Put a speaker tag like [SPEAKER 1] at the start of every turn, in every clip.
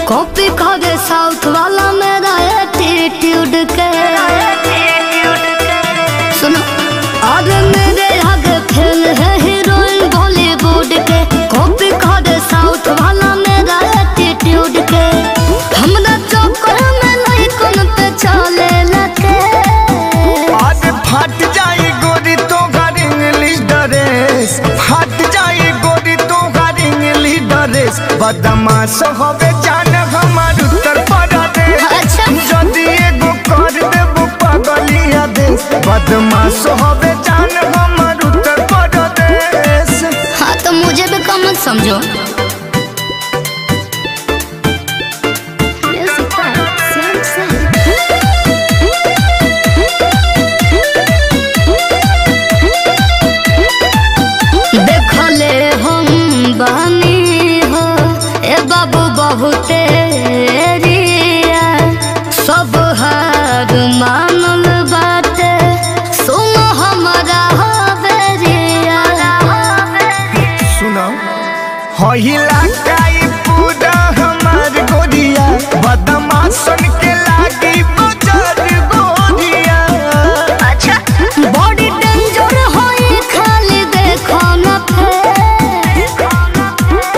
[SPEAKER 1] Copy करे south वाला मेरा एटीट्यूड के सुनो और मेरे आगे फेल है हीरोइन बॉलीवुड के कॉपी करे साउथ वाला मेरा एटीट्यूड के हमरा चक्कर में लाइकन पे चले लगे
[SPEAKER 2] आज फट जाए गोरी तो घर इंग्लिश ड्रेस फट जाए गोरी तो घर इंग्लिश ड्रेस बदमाश होवे जान हमार उत्तर प्रदेश जदि एगो कर देबो पगलिया देश बदमाश होवे जान हमार उत्तर प्रदेश।
[SPEAKER 1] हाँ तो मुझे भी कम मत समझो। देखले हम बहनी हो ए बाबू बहुते सब हार मानल बाटे सुनो हमारा हवेरिया
[SPEAKER 2] सुनो होइला काई पूरा हमार गोरिया बदमाशन के लागी बजार गोरिया।
[SPEAKER 1] अच्छा बॉडी डेंजर होई खाली देखो न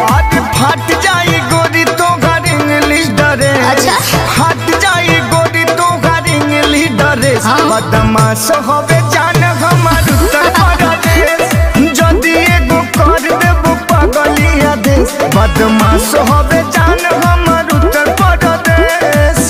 [SPEAKER 2] आज फट जाए गोरी तो घर इंग्लिश ड्रेस
[SPEAKER 1] अच्छा
[SPEAKER 2] फट जाए गोरी तो घर इंग्लिश ड्रेस बदमाश होवे जान हमार उत्तर प्रदेश जदि एगो कर देबो पगलिया देश बदमाश होवे जान हमार उत्तर प्रदेश।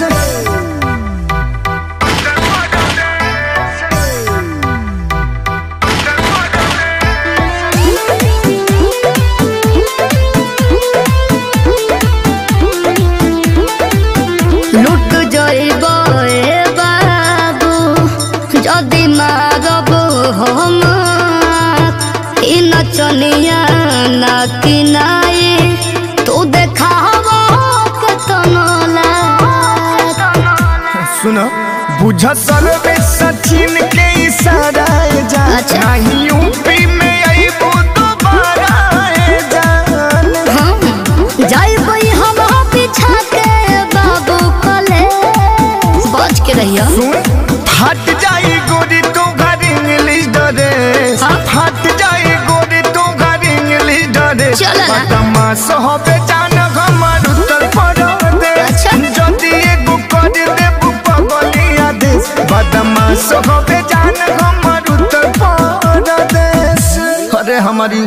[SPEAKER 1] लुट जाइबो ए बाबू जदि मारब हम इ नचनिया ना किनाई तू देखाबो केतनो
[SPEAKER 2] सुनो बुझ सरवे सचिन के इशारा जा
[SPEAKER 1] अच्छा।
[SPEAKER 2] नहीं यूपी में आईबो दोबारा जान
[SPEAKER 1] जाइबो हम पीछा के बाबू कले बच के रहियो।
[SPEAKER 2] सुन फट जाए गोरी तो घर इंग्लिश ड्रेस फट जाए गोरी तो घर इंग्लिश ड्रेस
[SPEAKER 1] चलो ना।
[SPEAKER 2] बदमाश होवे जान हमार उत्तर प्रदेश जदि एगो कर देबो पगलिया देश बदमाश होवे जान हमार उत्तर प्रदेश। अरे हमारी